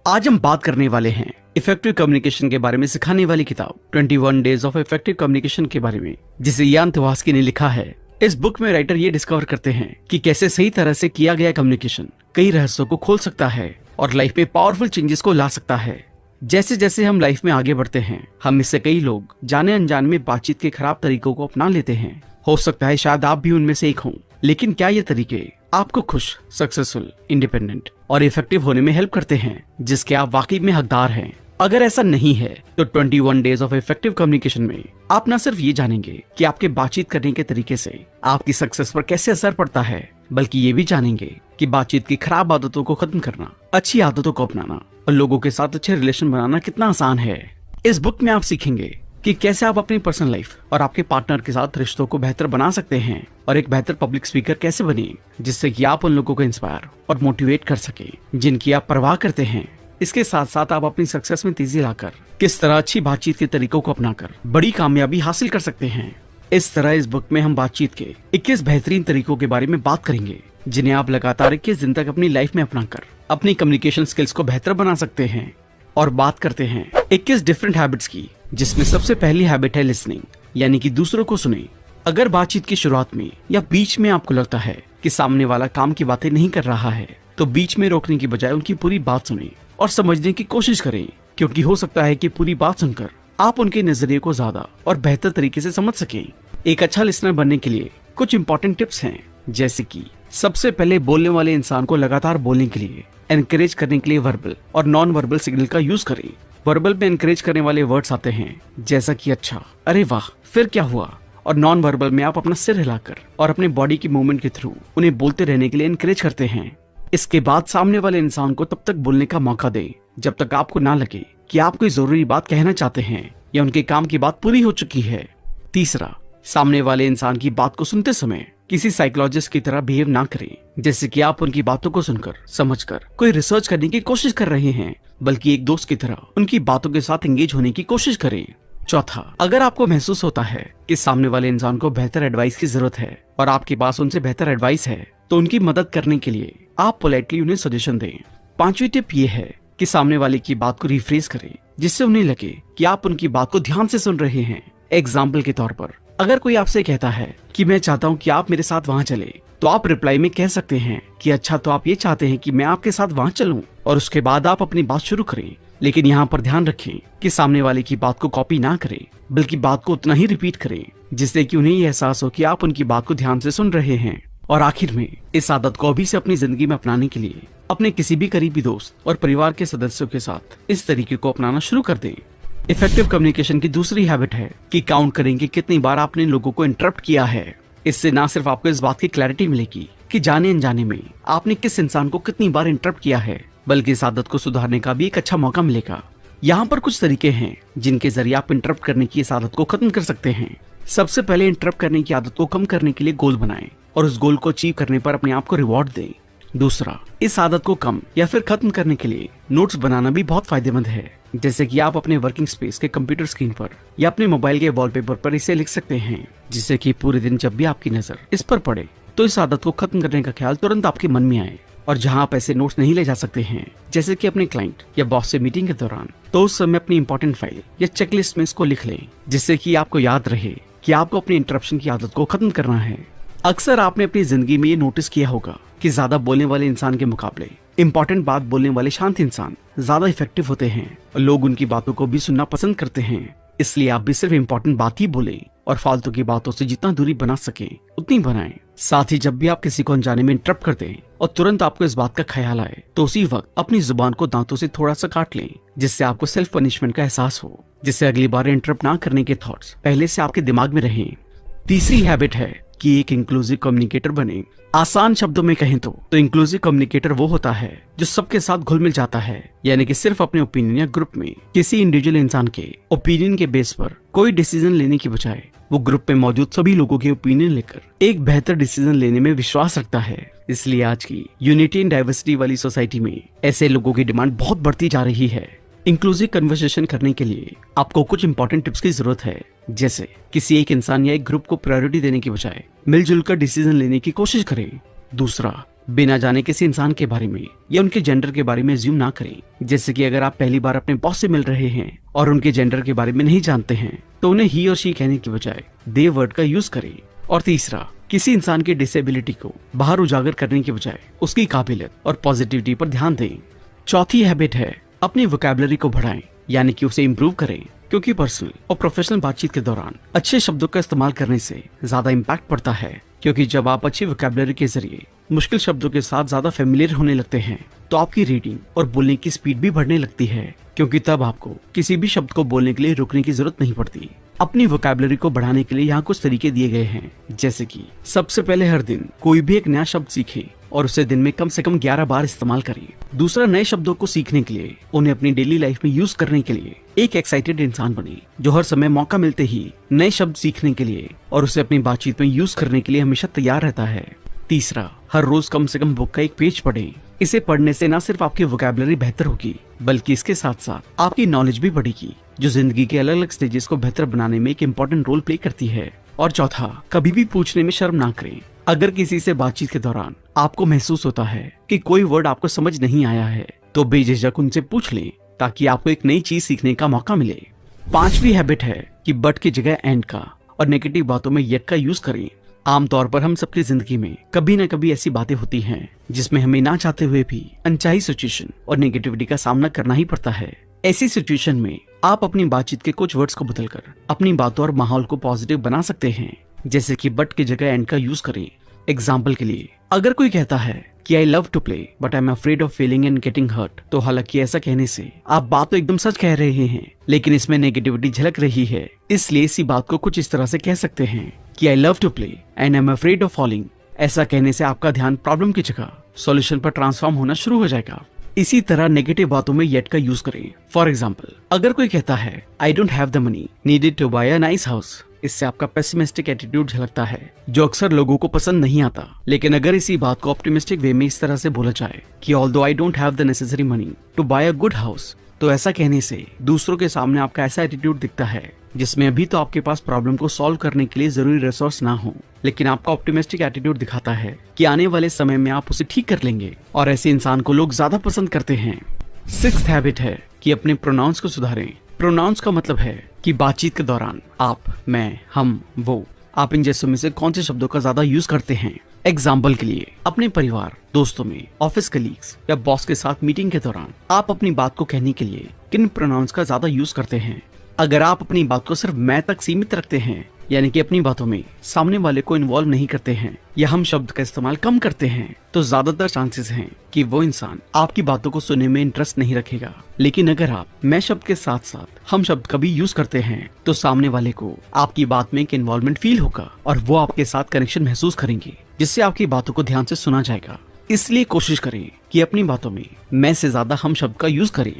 आज हम बात करने वाले हैं इफेक्टिव कम्युनिकेशन के बारे में सिखाने वाली किताब 21 डेज ऑफ इफेक्टिव कम्युनिकेशन के बारे में, जिसे यान तिवास्की ने लिखा है। इस बुक में राइटर ये डिस्कवर करते हैं कि कैसे सही तरह से किया गया कम्युनिकेशन कई रहस्यों को खोल सकता है और लाइफ में पावरफुल चेंजेस को ला सकता है। जैसे जैसे हम लाइफ में आगे बढ़ते हैं, हम में से कई लोग जाने अनजाने में बातचीत के खराब तरीकों को अपना लेते हैं। हो सकता है शायद आप भी उनमें से एक हों, लेकिन क्या ये तरीके आपको खुश, सक्सेसफुल, इंडिपेंडेंट और इफेक्टिव होने में हेल्प करते हैं, जिसके आप वाकई में हकदार हैं? अगर ऐसा नहीं है तो 21 डेज ऑफ इफेक्टिव कम्युनिकेशन में आप न सिर्फ ये जानेंगे कि आपके बातचीत करने के तरीके से आपकी सक्सेस पर कैसे असर पड़ता है, बल्कि ये भी जानेंगे कि बातचीत की खराब आदतों को खत्म करना, अच्छी आदतों को अपनाना और लोगों के साथ अच्छे रिलेशन बनाना कितना आसान है। इस बुक में आप सीखेंगे कि कैसे आप अपनी पर्सनल लाइफ और आपके पार्टनर के साथ रिश्तों को बेहतर बना सकते हैं और एक बेहतर पब्लिक स्पीकर कैसे बने, जिससे कि आप उन लोगों को इंस्पायर और मोटिवेट कर सके जिनकी आप परवाह करते हैं। इसके साथ साथ आप अपनी सक्सेस में तेजी लाकर किस तरह अच्छी बातचीत के तरीकों को अपनाकर बड़ी कामयाबी हासिल कर सकते हैं। इस तरह इस बुक में हम बातचीत के 21 बेहतरीन तरीकों के बारे में बात करेंगे, जिन्हें आप लगातार 21 दिन तक अपनी लाइफ में अपनाकर अपनी कम्युनिकेशन स्किल्स को बेहतर बना सकते हैं। और बात करते हैं 21 डिफरेंट हैबिट्स की, जिसमें सबसे पहली हैबिट है लिसनिंग, यानी कि दूसरों को सुने। अगर बातचीत की शुरुआत में या बीच में आपको लगता है कि सामने वाला काम की बातें नहीं कर रहा है, तो बीच में रोकने की बजाय उनकी पूरी बात सुने और समझने की कोशिश करें, क्योंकि हो सकता है कि पूरी बात सुनकर आप उनके नजरिए को ज्यादा और बेहतर तरीके से समझ सकें। एक अच्छा लिसनर बनने के लिए कुछ इंपॉर्टेंट टिप्स हैं, जैसे कि सबसे पहले बोलने वाले इंसान को लगातार बोलने के लिए एनकरेज करने के लिए वर्बल और नॉन वर्बल सिग्नल का यूज करें। वर्बल में एनकरेज करने वाले वर्ड्स आते हैं जैसा कि अच्छा, अरे वाह, फिर क्या हुआ, और नॉन वर्बल में आप अपना सिर हिलाकर और अपने बॉडी की मूवमेंट के थ्रू उन्हें बोलते रहने के लिए एनकरेज करते हैं। इसके बाद सामने वाले इंसान को तब तक बोलने का मौका दें जब तक आपको ना लगे कि आप कोई जरूरी बात कहना चाहते हैं या उनके काम की बात पूरी हो चुकी है। तीसरा, सामने वाले इंसान की बात को सुनते समय किसी साइकोलॉजिस्ट की तरह बिहेव ना करें, जैसे कि आप उनकी बातों को सुनकर समझकर कोई रिसर्च करने की कोशिश कर रहे हैं, बल्कि एक दोस्त की तरह उनकी बातों के साथ एंगेज होने की कोशिश करें। चौथा, अगर आपको महसूस होता है कि सामने वाले इंसान को बेहतर एडवाइस की जरूरत है और आपके पास उनसे बेहतर एडवाइस है, तो उनकी मदद करने के लिए आप पोलाइटली उन्हें सजेशन दें। पांचवी टिप ये है कि सामने वाले की बात को रिफ्रेज करें, जिससे उन्हें लगे कि आप उनकी बात को ध्यान से सुन रहे हैं। एग्जाम्पल के तौर पर, अगर कोई आपसे कहता है कि मैं चाहता हूँ कि आप मेरे साथ वहाँ चले, तो आप रिप्लाई में कह सकते हैं कि अच्छा, तो आप ये चाहते हैं कि मैं आपके साथ वहाँ चलूं, और उसके बाद आप अपनी बात शुरू करें। लेकिन यहाँ पर ध्यान रखें कि सामने वाले की बात को कॉपी ना करें, बल्कि बात को उतना ही रिपीट करें जिससे कि उन्हें ये एहसास हो कि आप उनकी बात को ध्यान से सुन रहे हैं। और आखिर में, इस आदत को अभी से अपनी जिंदगी में अपनाने के लिए अपने किसी भी करीबी दोस्त और परिवार के सदस्यों के साथ इस तरीके को अपनाना शुरू कर दें। इफेक्टिव कम्युनिकेशन की दूसरी हैबिट है कि काउंट करें कि कितनी बार आपने लोगों को इंटरप्ट किया है। इससे न सिर्फ आपको इस बात की क्लैरिटी मिलेगी कि जाने अनजाने में आपने किस इंसान को कितनी बार इंटरप्ट किया है, बल्कि इस आदत को सुधारने का भी एक अच्छा मौका मिलेगा। यहाँ पर कुछ तरीके हैं जिनके जरिए आप इंटरप्ट करने की इस आदत को खत्म कर सकते हैं। सबसे पहले, इंटरप्ट करने की आदत को कम करने के लिए गोल बनाएं और उस गोल को अचीव करने पर अपने आप को रिवॉर्ड दें। दूसरा, इस आदत को कम या फिर खत्म करने के लिए नोट्स बनाना भी बहुत फायदेमंद है, जैसे कि आप अपने वर्किंग स्पेस के कंप्यूटर स्क्रीन पर या अपने मोबाइल के वॉलपेपर पर इसे लिख सकते हैं, जिससे कि पूरे दिन जब भी आपकी नजर इस पर पड़े तो इस आदत को खत्म करने का ख्याल तुरंत आपके मन में आए। और जहां आप ऐसे नोट्स नहीं ले जा सकते हैं, जैसे कि अपने क्लाइंट या बॉस से मीटिंग के दौरान, तो उस समय अपनी इंपॉर्टेंट फाइल या चेकलिस्ट में इसको लिख लें, जिससे कि आपको याद रहे कि आपको अपनी इंटरप्शन की आदत को खत्म करना है। अक्सर आपने अपनी जिंदगी में ये नोटिस किया होगा कि ज्यादा बोलने वाले इंसान के मुकाबले इंपॉर्टेंट बात बोलने वाले शांत इंसान ज्यादा इफेक्टिव होते हैं और लोग उनकी बातों को भी सुनना पसंद करते हैं। इसलिए आप भी सिर्फ इंपॉर्टेंट बात ही बोलें और फालतू की बातों से जितना दूरी बना सके उतनी बनाएं। साथ ही जब भी आप किसी को अनजाने में इंटरप्ट कर दें और तुरंत आपको इस बात का ख्याल आए, तो उसी वक्त अपनी जुबान को दांतों से थोड़ा सा काट लें, जिससे आपको सेल्फ पनिशमेंट का एहसास हो, जिससे अगली बार इंटरप्ट ना करने के थॉट्स पहले से आपके दिमाग में रहें। तीसरी हैबिट है कि एक इंक्लूसिव कम्युनिकेटर बने। आसान शब्दों में कहें तो इंक्लूसिव कम्युनिकेटर वो होता है जो सबके साथ घुल मिल जाता है, यानी कि सिर्फ अपने ओपिनियन या ग्रुप में किसी इंडिविजुअल इंसान के ओपिनियन के बेस पर कोई डिसीजन लेने की बजाय वो ग्रुप में मौजूद सभी लोगों के ओपिनियन लेकर एक बेहतर डिसीजन लेने में विश्वास रखता है। इसलिए आज की यूनिटी एंड डाइवर्सिटी वाली सोसाइटी में ऐसे लोगों की डिमांड बहुत बढ़ती जा रही है। इंक्लूसिव कन्वर्सेशन करने के लिए आपको कुछ इंपॉर्टेंट टिप्स की जरूरत है, जैसे किसी एक इंसान या एक ग्रुप को प्रायोरिटी देने की बजाय मिलजुल कर डिसीजन लेने की कोशिश करें। दूसरा, बिना जाने किसी इंसान के बारे में या उनके जेंडर के बारे में अज्यूम ना करें। जैसे कि अगर आप पहली बार अपने बॉस से मिल रहे हैं और उनके जेंडर के बारे में नहीं जानते हैं तो उन्हें ही और शी कहने की बजाय दे वर्ड का यूज करें। और तीसरा, किसी इंसान की डिसेबिलिटी को बाहर उजागर करने के बजाय उसकी काबिलियत और पॉजिटिविटी पर ध्यान दें। चौथी हैबिट है अपनी वोकैबुलरी को बढ़ाएं, यानी कि उसे इम्प्रूव करें, क्योंकि पर्सनल और प्रोफेशनल बातचीत के दौरान अच्छे शब्दों का इस्तेमाल करने से ज्यादा इम्पैक्ट पड़ता है। क्योंकि जब आप अच्छी वोकैबुलरी के जरिए मुश्किल शब्दों के साथ ज्यादा फेमिलियर होने लगते हैं तो आपकी रीडिंग और बोलने की स्पीड भी बढ़ने लगती है, क्योंकि तब आपको किसी भी शब्द को बोलने के लिए रुकने की जरूरत नहीं पड़ती। अपनी वोकैबुलरी को बढ़ाने के लिए यहाँ कुछ तरीके दिए गए हैं, जैसे कि सबसे पहले हर दिन कोई भी एक नया शब्द सीखें और उसे दिन में कम से कम 11 बार इस्तेमाल करें। दूसरा, नए शब्दों को सीखने के लिए उन्हें अपनी डेली लाइफ में यूज करने के लिए एक एक्साइटेड इंसान बने, जो हर समय मौका मिलते ही नए शब्द सीखने के लिए और उसे अपनी बातचीत में यूज करने के लिए हमेशा तैयार रहता है। तीसरा, हर रोज कम से कम बुक का एक पेज पढ़ें। इसे पढ़ने से न सिर्फ आपकी वोकैबुलरी बेहतर होगी बल्कि इसके साथ साथ आपकी नॉलेज भी बढ़ेगी, जो जिंदगी के अलग अलग स्टेजेस को बेहतर बनाने में एक इम्पोर्टेंट रोल प्ले करती है। और चौथा, कभी भी पूछने में शर्म ना करें। अगर किसी से बातचीत के दौरान आपको महसूस होता है कि कोई वर्ड आपको समझ नहीं आया है तो बेझिझक उनसे पूछ लें, ताकि आपको एक नई चीज सीखने का मौका मिले। पांचवी हैबिट है कि बट की जगह एंड का और नेगेटिव बातों में येट का यूज करें। आमतौर पर हम सबकी जिंदगी में कभी न कभी ऐसी बातें होती हैं जिसमें हमें ना चाहते हुए भी अनचाही सिचुएशन और नेगेटिविटी का सामना करना ही पड़ता है। ऐसी सिचुएशन में आप अपनी बातचीत के कुछ वर्ड्स को बदलकर अपनी बातों और माहौल को पॉजिटिव बना सकते हैं, जैसे कि बट की जगह एंड का यूज करें। एग्जाम्पल के लिए, अगर कोई कहता है कि I love to play but I am afraid of failing and getting hurt, तो हालांकि ऐसा कहने से आप बात तो एकदम सच कह रहे हैं, लेकिन इसमें नेगेटिविटी झलक रही है। इसलिए इसी बात को कुछ इस तरह से कह सकते हैं कि I love to play and I am afraid of falling. ऐसा कहने से आपका ध्यान प्रॉब्लम की जगह सॉल्यूशन पर ट्रांसफॉर्म होना शुरू हो जाएगा। इसी तरह नेगेटिव बातों में येट का यूज करें। फॉर एग्जाम्पल, अगर कोई कहता है I don't have the money needed to buy a nice house, इससे आपका पेसिमिस्टिक एटीट्यूड झलकता है, जो अक्सर लोगों को पसंद नहीं आता। लेकिन अगर इसी बात को ऑप्टिमिस्टिक वे में इस तरह से बोला जाए कि although I don't have the necessary money to buy a good house, तो ऐसा कहने से दूसरों के सामने आपका ऐसा एटीट्यूड दिखता है जिसमें अभी तो आपके पास प्रॉब्लम को सॉल्व करने के लिए जरूरी रिसोर्स ना हो, लेकिन आपका ऑप्टिमिस्टिक एटीट्यूड दिखाता है कि आने वाले समय में आप उसे ठीक कर लेंगे, और ऐसे इंसान को लोग ज्यादा पसंद करते हैं। सिक्स्थ हैबिट है कि अपने प्रोनाउंस को सुधारें। प्रोनाउंस का मतलब है कि बातचीत के दौरान आप, मैं, हम, वो, आप इन जैसों में से कौन से शब्दों का ज्यादा यूज करते हैं। एग्जाम्पल के लिए, अपने परिवार, दोस्तों में, ऑफिस कलीग्स या बॉस के साथ मीटिंग के दौरान आप अपनी बात को कहने के लिए किन प्रोनाउंस का ज्यादा यूज करते हैं। अगर आप अपनी बात को सिर्फ मैं तक सीमित रखते हैं, यानी कि अपनी बातों में सामने वाले को इन्वॉल्व नहीं करते हैं या हम शब्द का इस्तेमाल कम करते हैं, तो ज्यादातर चांसेस हैं कि वो इंसान आपकी बातों को सुनने में इंटरेस्ट नहीं रखेगा। लेकिन अगर आप मैं शब्द के साथ साथ हम शब्द का भी यूज करते हैं तो सामने वाले को आपकी बात में एक इन्वॉल्वमेंट फील होगा और वो आपके साथ कनेक्शन महसूस करेंगे, जिससे आपकी बातों को ध्यान से सुना जाएगा। इसलिए कोशिश करें कि अपनी बातों में मैं से ज्यादा हम शब्द का यूज करें।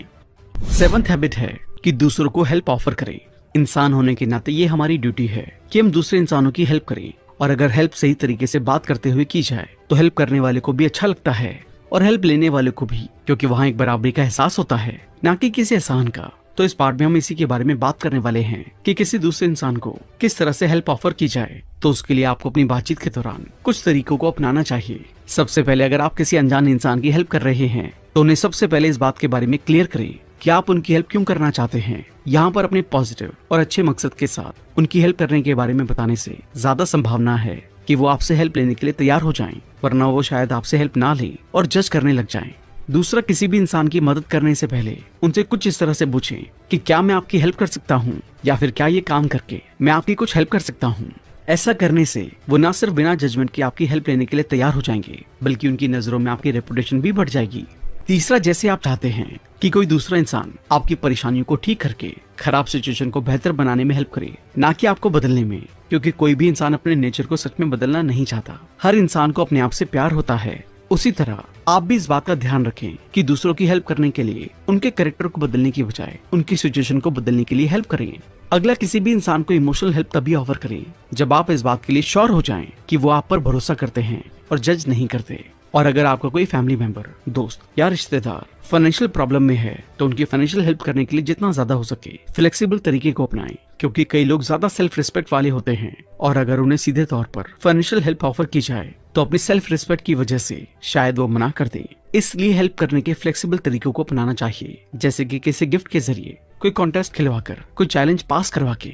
सेवंथ हैबिट है कि दूसरों को हेल्प ऑफर करें। इंसान होने के नाते ये हमारी ड्यूटी है कि हम दूसरे इंसानों की हेल्प करें, और अगर हेल्प सही तरीके से बात करते हुए की जाए तो हेल्प करने वाले को भी अच्छा लगता है और हेल्प लेने वाले को भी, क्योंकि वहाँ एक बराबरी का एहसास होता है, ना कि किसी एहसान का। तो इस पार्ट में हम इसी के बारे में बात करने वाले हैं कि किसी दूसरे इंसान को किस तरह से हेल्प ऑफर की जाए। तो उसके लिए आपको अपनी बातचीत के दौरान कुछ तरीकों को अपनाना चाहिए। सबसे पहले, अगर आप किसी अनजान इंसान की हेल्प कर रहे हैं तो उन्हें सबसे पहले इस बात के बारे में क्लियर करें कि आप उनकी हेल्प क्यों करना चाहते हैं। यहाँ पर अपने पॉजिटिव और अच्छे मकसद के साथ उनकी हेल्प करने के बारे में बताने से ज्यादा संभावना है कि वो आपसे हेल्प लेने के लिए तैयार हो जाएं, वरना वो शायद आपसे हेल्प ना लें और जज करने लग जाएं। दूसरा, किसी भी इंसान की मदद करने से पहले उनसे कुछ इस तरह से पूछें कि क्या मैं आपकी हेल्प कर सकता हूँ, या फिर क्या ये काम करके मैं आपकी कुछ हेल्प कर सकता हूँ। ऐसा करने से वो न सिर्फ बिना जजमेंट के आपकी हेल्प लेने के लिए तैयार हो जाएंगे, बल्कि उनकी नजरों में आपकी रेपुटेशन भी बढ़ जाएगी। तीसरा, जैसे आप चाहते हैं कि कोई दूसरा इंसान आपकी परेशानियों को ठीक करके खराब सिचुएशन को बेहतर बनाने में हेल्प करे, ना कि आपको बदलने में, क्योंकि कोई भी इंसान अपने नेचर को सच में बदलना नहीं चाहता। हर इंसान को अपने आप से प्यार होता है। उसी तरह आप भी इस बात का ध्यान रखें कि दूसरों की हेल्प करने के लिए उनके कैरेक्टर को बदलने की बजाय उनकी सिचुएशन को बदलने के लिए हेल्प करें। अगला, किसी भी इंसान को इमोशनल हेल्प तभी ऑफर करें जब आप इस बात के लिए श्योर हो जाएं कि वो आप पर भरोसा करते हैं और जज नहीं करते। और अगर आपका कोई फैमिली मेंबर, दोस्त या रिश्तेदार फाइनेंशियल प्रॉब्लम में है तो उनकी फाइनेंशियल हेल्प करने के लिए जितना ज्यादा हो सके फ्लेक्सिबल तरीके को अपनाएं, क्योंकि कई लोग ज्यादा सेल्फ रिस्पेक्ट वाले होते हैं और अगर उन्हें सीधे तौर पर फाइनेंशियल हेल्प ऑफर की जाए तो अपनी सेल्फ रिस्पेक्ट की वजह से शायद वो मना कर दे। इसलिए हेल्प करने के फ्लेक्सिबल तरीकों को अपनाना चाहिए, जैसे कि किसी गिफ्ट के जरिए, कोई कॉन्टेस्ट खिलवाकर, कोई चैलेंज पास करवा के।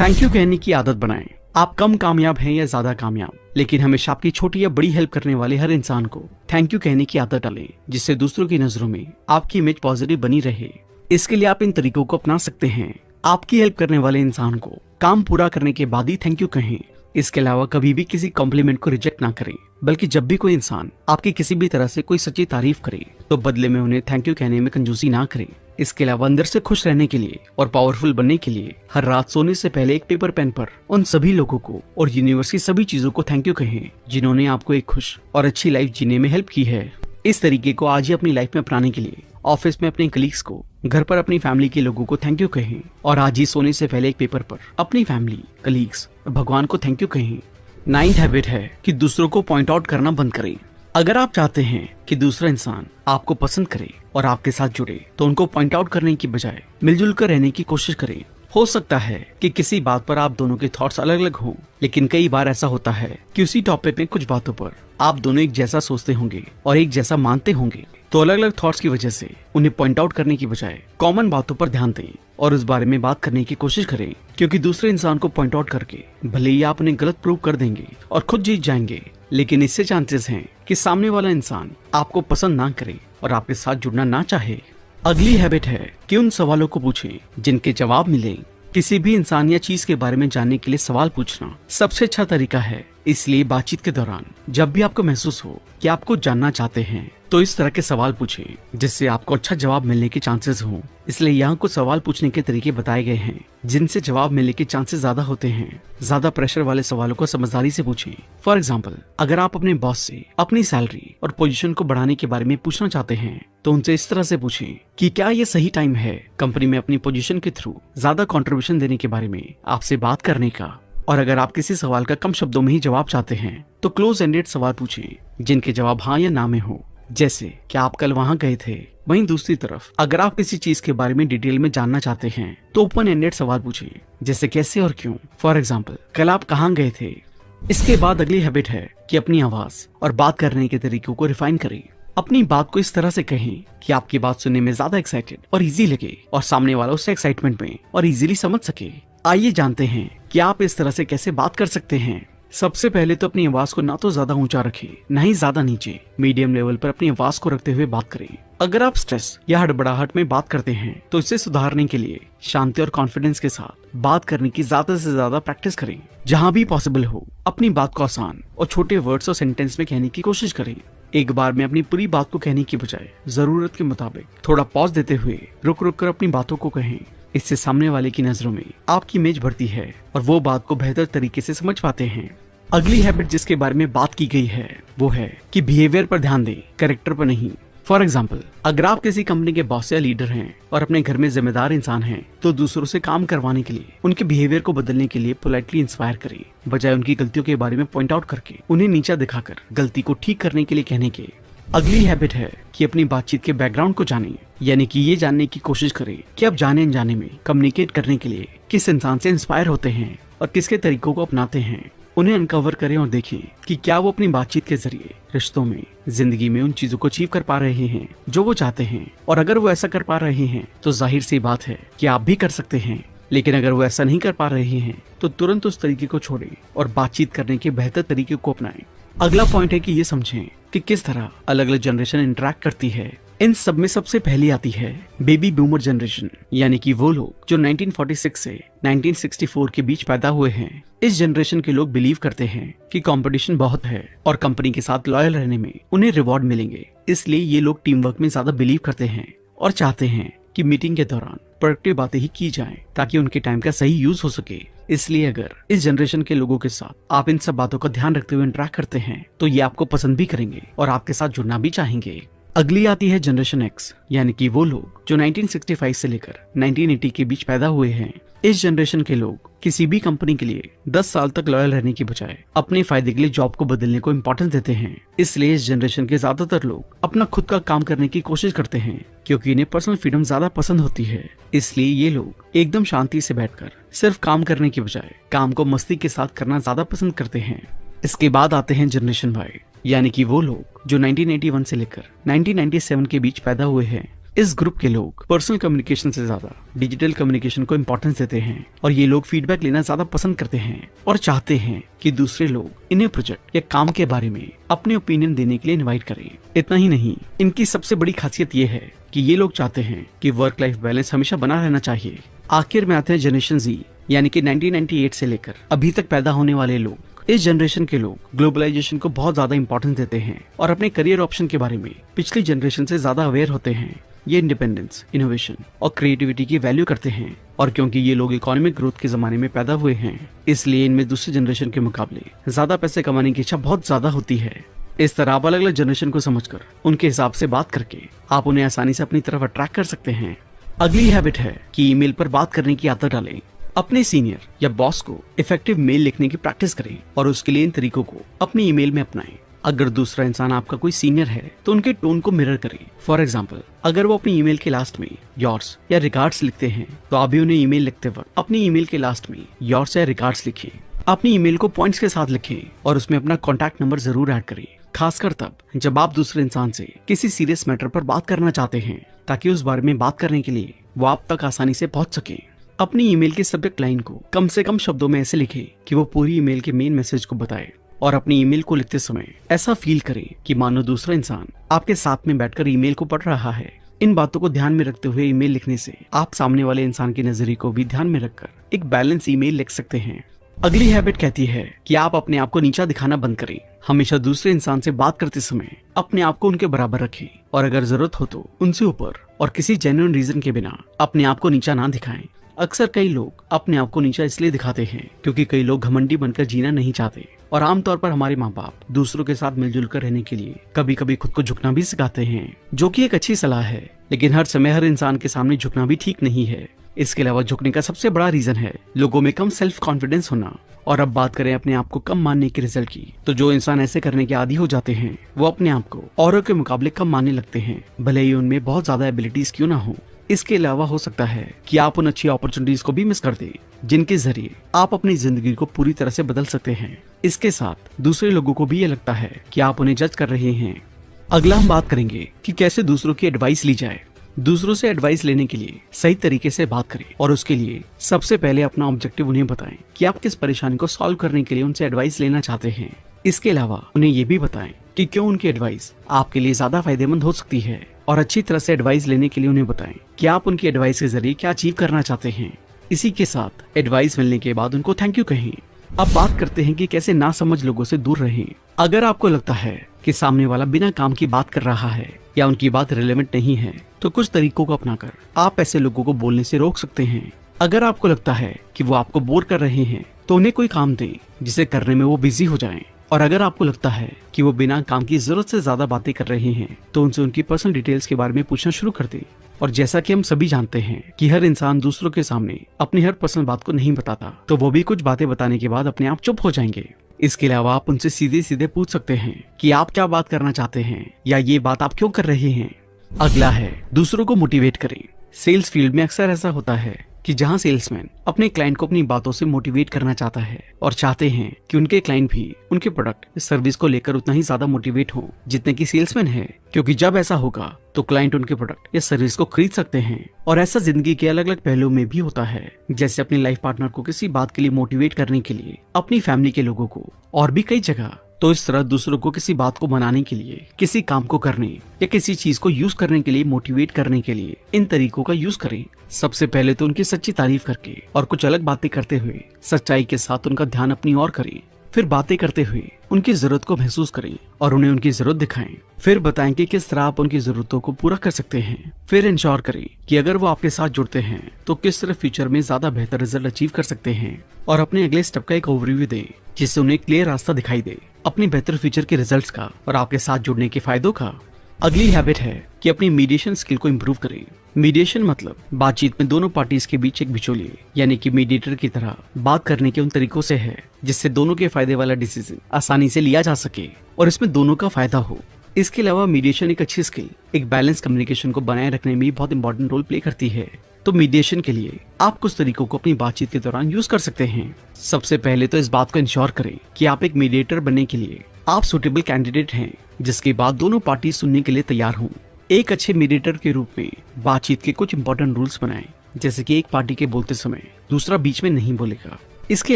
थैंक यू कहने की आदत बनाएं। आप कम कामयाब हैं या ज्यादा कामयाब, लेकिन हमेशा आपकी छोटी या बड़ी हेल्प करने वाले हर इंसान को थैंक यू कहने की आदत डालें, जिससे दूसरों की नजरों में आपकी इमेज पॉजिटिव बनी रहे। इसके लिए आप इन तरीकों को अपना सकते हैं। आपकी हेल्प करने वाले इंसान को काम पूरा करने के बाद ही थैंक यू कहें। इसके अलावा कभी भी किसी कॉम्प्लीमेंट को रिजेक्ट ना करें, बल्कि जब भी कोई इंसान आपकी किसी भी तरह से कोई सच्ची तारीफ करे तो बदले में उन्हें थैंक यू कहने में कंजूसी ना करें। इसके अलावा अंदर से खुश रहने के लिए और पावरफुल बनने के लिए हर रात सोने से पहले एक पेपर पेन पर उन सभी लोगों को और यूनिवर्स की सभी चीजों को थैंक यू कहें जिन्होंने आपको एक खुश और अच्छी लाइफ जीने में हेल्प की है। इस तरीके को आज ही अपनी लाइफ में अपनाने के लिए ऑफिस में अपने कलीग्स को, घर पर अपनी फैमिली के लोगों को थैंक यू कहें और आज ही सोने से पहले एक पेपर पर अपनी फैमिली, कलीग्स और भगवान को थैंक यू कहें। 9th हैबिट है कि दूसरों को पॉइंट आउट करना बंद करें। अगर आप चाहते हैं कि दूसरा इंसान आपको पसंद करे और आपके साथ जुड़े, तो उनको पॉइंट आउट करने की बजाय मिलजुल कर रहने की कोशिश करें। हो सकता है कि किसी बात पर आप दोनों के थॉट्स अलग अलग हों, लेकिन कई बार ऐसा होता है कि उसी टॉपिक में कुछ बातों पर आप दोनों एक जैसा सोचते होंगे और एक जैसा मानते होंगे। तो अलग अलग थॉट्स की वजह से उन्हें पॉइंट आउट करने की बजाय कॉमन बातों पर ध्यान दें और उस बारे में बात करने की कोशिश करें, क्योंकि दूसरे इंसान को पॉइंट आउट करके भले ही आप उन्हें गलत प्रूव कर देंगे और खुद जीत जाएंगे, लेकिन इससे चांसेस हैं कि सामने वाला इंसान आपको पसंद ना करे और आपके साथ जुड़ना ना चाहे। अगली हैबिट है कि उन सवालों को पूछें जिनके जवाब मिले। किसी भी इंसान या चीज के बारे में जानने के लिए सवाल पूछना सबसे अच्छा तरीका है। इसलिए बातचीत के दौरान जब भी आपको महसूस हो कि आप कुछ जानना चाहते हैं, तो इस तरह के सवाल पूछें जिससे आपको अच्छा जवाब मिलने के चांसेस हों। इसलिए यहाँ कुछ सवाल पूछने के तरीके बताए गए हैं जिनसे जवाब मिलने के चांसेस ज्यादा होते हैं। ज्यादा प्रेशर वाले सवालों को समझदारी से पूछें। फॉर एग्जाम्पल, अगर आप अपने बॉस से अपनी सैलरी और पोजीशन को बढ़ाने के बारे में पूछना चाहते हैं, तो उनसे इस तरह से पूछें कि क्या ये सही टाइम है कंपनी में अपनी पोजीशन के थ्रू ज्यादा कंट्रीब्यूशन देने के बारे में आपसे बात करने का। और अगर आप किसी सवाल का कम शब्दों में ही जवाब चाहते हैं, तो क्लोज एंडेड सवाल पूछें जिनके जवाब हाँ या ना में हो, जैसे क्या आप कल वहाँ गए थे। वहीं दूसरी तरफ अगर आप किसी चीज के बारे में डिटेल में जानना चाहते हैं, तो ओपन एंडेड सवाल पूछें जैसे कैसे और क्यों। फॉर एग्जाम्पल, कल आप कहाँ गए थे। इसके बाद अगली हैबिट है कि अपनी आवाज और बात करने के तरीकों को रिफाइन करें। अपनी बात को इस तरह से कहें कि आपकी बात सुनने में ज्यादा एक्साइटेड और इजी लगे और सामने वाला उसे एक्साइटमेंट में और इजीली समझ सके। आइए जानते हैं कि आप इस तरह से कैसे बात कर सकते हैं। सबसे पहले तो अपनी आवाज को ना तो ज्यादा ऊंचा रखें, ना ही ज्यादा नीचे। मीडियम लेवल पर अपनी आवाज को रखते हुए बात करें। अगर आप स्ट्रेस या हड़बड़ाहट में बात करते हैं, तो इसे सुधारने के लिए शांति और कॉन्फिडेंस के साथ बात करने की ज्यादा से ज्यादा प्रैक्टिस करें। जहाँ भी पॉसिबल हो, अपनी बात को आसान और छोटे वर्ड्स और सेंटेंस में कहने की कोशिश करें। एक बार में अपनी पूरी बात को कहने की बजाय जरूरत के मुताबिक थोड़ा पॉज देते हुए रुक रुक कर अपनी बातों को कहें। इससे सामने वाले की नजरों में आपकी इमेज बढ़ती है और वो बात को बेहतर तरीके से समझ पाते हैं। अगली हैबिट जिसके बारे में बात की गई है वो है कि बिहेवियर पर ध्यान दें, कैरेक्टर पर नहीं। फॉर एग्जाम्पल, अगर आप किसी कंपनी के बॉस या लीडर हैं और अपने घर में जिम्मेदार इंसान हैं, तो दूसरों से काम करवाने के लिए उनके बिहेवियर को बदलने के लिए पोलाइटली इंस्पायर करें, बजाय उनकी गलतियों के बारे में पॉइंट आउट करके उन्हें नीचा दिखाकर गलती को ठीक करने के लिए कहने के। अगली हैबिट है कि अपनी बातचीत के बैकग्राउंड को जानें, यानी कि ये जानने की कोशिश करें कि आप जाने अनजाने में कम्युनिकेट करने के लिए किस इंसान से इंस्पायर होते हैं और किसके तरीकों को अपनाते हैं। उन्हें अनकवर करें और देखें कि क्या वो अपनी बातचीत के जरिए रिश्तों में, जिंदगी में उन चीजों को अचीव कर पा रहे हैं जो वो चाहते हैं। और अगर वो ऐसा कर पा रहे हैं, तो जाहिर सी बात है कि आप भी कर सकते हैं। लेकिन अगर वो ऐसा नहीं कर पा रहे हैं, तो तुरंत उस तरीके को छोड़ें और बातचीत करने के बेहतर तरीके को अपनाएं। अगला पॉइंट है कि ये समझें कि किस तरह अलग अलग जनरेशन इंटरेक्ट करती है। इन सब में सबसे पहली आती है बेबी बूमर जनरेशन, यानी कि वो लोग जो 1946 से 1964 के बीच पैदा हुए हैं। इस जनरेशन के लोग बिलीव करते हैं कि कंपटीशन बहुत है और कंपनी के साथ लॉयल रहने में उन्हें रिवॉर्ड मिलेंगे। इसलिए ये लोग टीम वर्क में ज्यादा बिलीव करते हैं और चाहते हैं कि मीटिंग के दौरान प्रोडक्टिव बातें ही की जाएं, ताकि उनके टाइम का सही यूज हो सके। इसलिए अगर इस जनरेशन के लोगों के साथ आप इन सब बातों का ध्यान रखते हुए इंटरेक्ट करते हैं, तो ये आपको पसंद भी करेंगे और आपके साथ जुड़ना भी चाहेंगे। अगली आती है जनरेशन एक्स, यानी कि वो लोग जो 1965 से लेकर 1980 के बीच पैदा हुए हैं। इस जनरेशन के लोग किसी भी कंपनी के लिए 10 साल तक लॉयल रहने की बजाय अपने फायदे के लिए जॉब को बदलने को इम्पोर्टेंस देते हैं। इसलिए इस जनरेशन के ज्यादातर लोग अपना खुद का काम करने की कोशिश करते हैं, क्योंकि इन्हें पर्सनल फ्रीडम ज्यादा पसंद होती है। इसलिए ये लोग एकदम शांति से बैठकर सिर्फ काम करने की बजाय काम को मस्ती के साथ करना ज्यादा पसंद करते हैं। इसके बाद आते हैं जनरेशन वाई, यानी कि वो लोग जो 1981 से लेकर 1997 के बीच पैदा हुए हैं। इस ग्रुप के लोग पर्सनल कम्युनिकेशन से ज्यादा डिजिटल कम्युनिकेशन को इंपॉर्टेंस देते हैं और ये लोग फीडबैक लेना ज्यादा पसंद करते हैं और चाहते हैं कि दूसरे लोग इन्हें प्रोजेक्ट या काम के बारे में अपने ओपिनियन देने के लिए इनवाइट करें। इतना ही नहीं, इनकी सबसे बड़ी खासियत ये है कि ये लोग चाहते हैं कि वर्क लाइफ बैलेंस हमेशा बना रहना चाहिए। आखिर में आते हैं जनरेशन जी, यानी कि 1998 से लेकर अभी तक पैदा होने वाले लोग। इस जनरेशन के लोग ग्लोबलाइजेशन को बहुत ज्यादा इंपॉर्टेंस देते हैं और अपने करियर ऑप्शन के बारे में पिछली जनरेशन से ज्यादा अवेयर होते हैं। ये इंडिपेंडेंस, इनोवेशन और क्रिएटिविटी की वैल्यू करते हैं और क्योंकि ये लोग इकोनॉमिक ग्रोथ के जमाने में पैदा हुए हैं, इसलिए इनमें दूसरी जनरेशन के मुकाबले ज्यादा पैसे कमाने की इच्छा बहुत ज्यादा होती है। इस तरह आप अलग अलग जनरेशन को समझकर उनके हिसाब से बात करके आप उन्हें आसानी से अपनी तरफ अट्रैक्ट कर सकते हैं। अगली हैबिट है कि ईमेल पर बात करने की आदत डालें। अपने सीनियर या बॉस को इफेक्टिव मेल लिखने की प्रैक्टिस करें और उसके लिए इन तरीकों को अपनी ईमेल में अपनाएं। अगर दूसरा इंसान आपका कोई सीनियर है तो उनके टोन को मिरर करें। फॉर एग्जाम्पल, अगर वो अपनी ईमेल के लास्ट में योर्स या रिगार्ड्स लिखते हैं तो आप भी उन्हें ईमेल लिखते वक्त अपनी ईमेल के लास्ट में योर्स या रिगार्ड्स लिखें। अपनी ईमेल को पॉइंट्स के साथ लिखें और उसमें अपना कॉन्टैक्ट नंबर जरूर ऐड करें, खासकर तब जब आप दूसरे इंसान से किसी सीरियस मैटर पर बात करना चाहते हैं, ताकि उस बारे में बात करने के लिए वो आप तक आसानी से पहुंच सके। अपनी ईमेल की सब्जेक्ट लाइन को कम से कम शब्दों में ऐसे लिखें कि वो पूरी ईमेल के मेन मैसेज को बताए और अपनी ईमेल को लिखते समय ऐसा फील करें कि मानो दूसरा इंसान आपके साथ में बैठकर ईमेल को पढ़ रहा है। इन बातों को ध्यान में रखते हुए ईमेल लिखने से आप सामने वाले इंसान के नजरिए को भी ध्यान में रखकर एक बैलेंस ईमेल लिख सकते हैं। अगली हैबिट कहती है कि आप अपने आप को नीचा दिखाना बंद करें। हमेशा दूसरे इंसान से बात करते समय अपने आप को उनके बराबर रखें और अगर जरूरत हो तो उनसे ऊपर और किसी जेन्युइन रीजन के बिना अपने आप को नीचा ना दिखाएं। अक्सर कई लोग अपने आप को नीचा इसलिए दिखाते हैं क्योंकि कई लोग घमंडी बनकर जीना नहीं चाहते और आमतौर पर हमारे माँ बाप दूसरों के साथ मिलजुल कर रहने के लिए कभी कभी खुद को झुकना भी सिखाते हैं, जो कि एक अच्छी सलाह है, लेकिन हर समय हर इंसान के सामने झुकना भी ठीक नहीं है। इसके अलावा झुकने का सबसे बड़ा रीजन है लोगों में कम सेल्फ कॉन्फिडेंस होना। और अब बात करें अपने आप को कम मानने के रिजल्ट की, तो जो इंसान ऐसे करने के आदी हो जाते हैं वो अपने आप को औरों के मुकाबले कम मानने लगते हैं, भले ही उनमें बहुत ज्यादा एबिलिटीज क्यों ना हो। इसके अलावा हो सकता है कि आप उन अच्छी अपॉर्चुनिटीज को भी मिस कर दें जिनके जरिए आप अपनी जिंदगी को पूरी तरह से बदल सकते हैं। इसके साथ दूसरे लोगों को भी ये लगता है कि आप उन्हें जज कर रहे हैं। अगला हम बात करेंगे कि कैसे दूसरों की एडवाइस ली जाए। दूसरों से एडवाइस लेने के लिए सही तरीके से बात करें और उसके लिए सबसे पहले अपना ऑब्जेक्टिव उन्हें बताएं कि आप किस परेशानी को सॉल्व करने के लिए उनसे एडवाइस लेना चाहते हैं। इसके अलावा उन्हें ये भी बताएं कि क्यों उनकी एडवाइस आपके लिए ज्यादा फायदेमंद हो सकती है और अच्छी तरह से एडवाइस लेने के लिए उन्हें बताएं कि आप उनकी एडवाइस के जरिए क्या अचीव करना चाहते हैं। इसी के साथ एडवाइस मिलने के बाद उनको थैंक यू कहें। अब बात करते हैं कि कैसे नासमझ लोगों से दूर रहें। अगर आपको लगता है कि सामने वाला बिना काम की बात कर रहा है या उनकी बात रिलेवेंट नहीं है, तो कुछ तरीकों को अपनाकर आप ऐसे लोगों को बोलने से रोक सकते हैं। अगर आपको लगता है कि वो आपको बोर कर रहे हैं तो उन्हें कोई काम दें जिसे करने में वो बिजी हो जाएं। और अगर आपको लगता है कि वो बिना काम की जरूरत से ज्यादा बातें कर रहे हैं तो उनसे उनकी पर्सनल डिटेल्स के बारे में पूछना शुरू कर दें। और जैसा कि हम सभी जानते हैं कि हर इंसान दूसरों के सामने अपनी हर पर्सनल बात को नहीं बताता, तो वो भी कुछ बातें बताने के बाद अपने आप चुप हो जाएंगे। इसके अलावा आप उनसे सीधे सीधे पूछ सकते हैं कि आप क्या बात करना चाहते हैं या ये बात आप क्यों कर रहे हैं। अगला है दूसरों को मोटिवेट करें। सेल्स फील्ड में अक्सर ऐसा होता है कि जहां सेल्समैन अपने क्लाइंट को अपनी बातों से मोटिवेट करना चाहता है और चाहते हैं कि उनके क्लाइंट भी उनके प्रोडक्ट या सर्विस को लेकर उतना ही ज्यादा मोटिवेट हो जितने की सेल्समैन है, क्योंकि जब ऐसा होगा तो क्लाइंट उनके प्रोडक्ट या सर्विस को खरीद सकते हैं। और ऐसा जिंदगी के अलग अलग पहलुओं में भी होता है, जैसे अपनी लाइफ पार्टनर को किसी बात के लिए मोटिवेट करने के लिए, अपनी फैमिली के लोगों को और भी कई जगह। तो इस तरह दूसरों को किसी बात को बनाने के लिए, किसी काम को करने या किसी चीज को यूज करने के लिए मोटिवेट करने के लिए इन तरीकों का यूज करें। सबसे पहले तो उनकी सच्ची तारीफ करके और कुछ अलग बातें करते हुए सच्चाई के साथ उनका ध्यान अपनी ओर करें। फिर बातें करते हुए उनकी जरूरत को महसूस करें और उन्हें उनकी जरूरत दिखाएं। फिर बताएं कि किस तरह आप उनकी जरूरतों को पूरा कर सकते हैं। फिर इंश्योर करें कि अगर वो आपके साथ जुड़ते हैं तो किस तरह फ्यूचर में ज्यादा बेहतर रिजल्ट अचीव कर सकते हैं। और अपने अगले स्टेप का एक ओवरव्यू दें जिससे उन्हें क्लियर रास्ता दिखाई दे अपने बेहतर फ्यूचर के रिजल्ट्स का और आपके साथ जुड़ने के फायदों का। अगली हैबिट है कि अपनी मीडिएशन स्किल को इम्प्रूव करें। मीडिएशन मतलब बातचीत में दोनों पार्टीज के बीच एक बिचौलिए यानी कि मीडिएटर की तरह बात करने के उन तरीकों से है जिससे दोनों के फायदे वाला डिसीजन आसानी से लिया जा सके और इसमें दोनों का फायदा हो। इसके अलावा मीडिएशन एक अच्छी स्किल एक बैलेंस कम्युनिकेशन को बनाए रखने में बहुत इंपॉर्टेंट रोल प्ले करती है। तो मीडिएशन के लिए आप कुछ तरीकों को अपनी बातचीत के दौरान यूज कर सकते हैं। सबसे पहले तो इस बात को इंश्योर करें कि आप एक मीडिएटर बनने के लिए आप सुटेबल कैंडिडेट हैं, जिसके बाद दोनों पार्टी सुनने के लिए तैयार हों। एक अच्छे मीडिएटर के रूप में बातचीत के कुछ इंपॉर्टेंट रूल्स बनाएं, जैसे कि एक पार्टी के बोलते समय दूसरा बीच में नहीं बोलेगा। इसके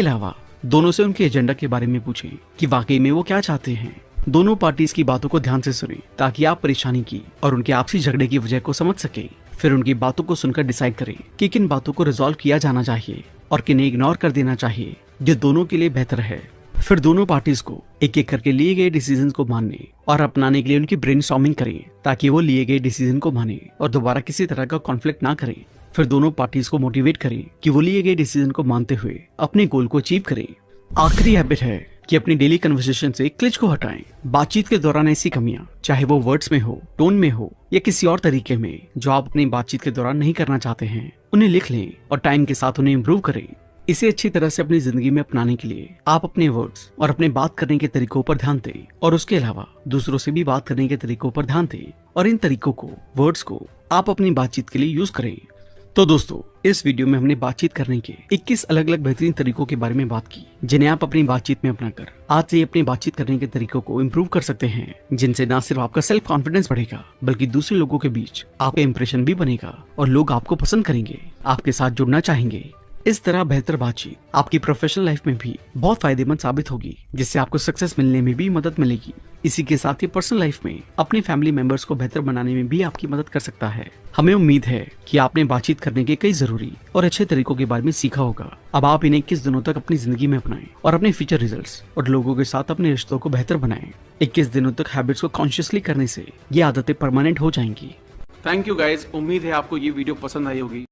अलावा दोनों से उनके एजेंडा के बारे में पूछें कि वाकई में वो क्या चाहते हैं। दोनों पार्टीज की बातों को ध्यान से सुनें ताकि आप परेशानी की और उनके आपसी झगड़े की वजह को समझ सकें। फिर उनकी बातों को सुनकर डिसाइड करें कि किन बातों को रिजॉल्व किया जाना चाहिए और किन्हें इग्नोर कर देना चाहिए, जो दोनों के लिए बेहतर है। फिर दोनों पार्टीज को एक एक करके लिए गए डिसीजन को मानने और अपनाने के लिए उनकी ब्रेनस्टॉर्मिंग करें, ताकि वो लिए गए डिसीजन को माने और दोबारा किसी तरह का कॉन्फ्लिक्ट ना करें। फिर दोनों पार्टीज को मोटिवेट करें कि वो लिए गए डिसीजन को मानते हुए अपने गोल को अचीव करें। आखिरी हैबिट है कि अपनी डेली कन्वर्सेशन से क्लिच को हटाएं। बातचीत के दौरान ऐसी कमियां, चाहे वो वर्ड्स में हो, टोन में हो या किसी और तरीके में, जो आप अपनी बातचीत के दौरान नहीं करना चाहते हैं, उन्हें लिख लें और टाइम के साथ उन्हें इम्प्रूव करें। इसे अच्छी तरह से अपनी जिंदगी में अपनाने के लिए आप अपने वर्ड्स और अपने बात करने के तरीकों पर ध्यान दें और उसके अलावा दूसरों से भी बात करने के तरीकों पर ध्यान दें और इन तरीकों को, वर्ड्स को आप अपनी बातचीत के लिए यूज करें। तो दोस्तों, इस वीडियो में हमने बातचीत करने के 21 अलग अलग बेहतरीन तरीकों के बारे में बात की, जिन्हें आप अपनी बातचीत में अपनाकर आज से अपनी बातचीत करने के तरीकों को इम्प्रूव कर सकते हैं, जिनसे न सिर्फ आपका सेल्फ कॉन्फिडेंस बढ़ेगा बल्कि दूसरे लोगों के बीच आपका इंप्रेशन भी बनेगा और लोग आपको पसंद करेंगे, आपके साथ जुड़ना चाहेंगे। इस तरह बेहतर बातचीत आपकी प्रोफेशनल लाइफ में भी बहुत फायदेमंद साबित होगी, जिससे आपको सक्सेस मिलने में भी मदद मिलेगी। इसी के साथ ही पर्सनल लाइफ में अपने फैमिली मेंबर्स को बेहतर बनाने में भी आपकी मदद कर सकता है। हमें उम्मीद है कि आपने बातचीत करने के कई जरूरी और अच्छे तरीकों के बारे में सीखा होगा। अब आप इन्हें 21 दिनों तक अपनी जिंदगी में अपनाएं और अपने फ्यूचर रिजल्ट्स और लोगों के साथ अपने रिश्तों को बेहतर बनाएं। 21 दिनों तक हैबिट्स को कॉन्शियसली करने से ये आदतें परमानेंट हो जाएंगी। थैंक यू गाइज, उम्मीद है आपको ये वीडियो पसंद आई होगी।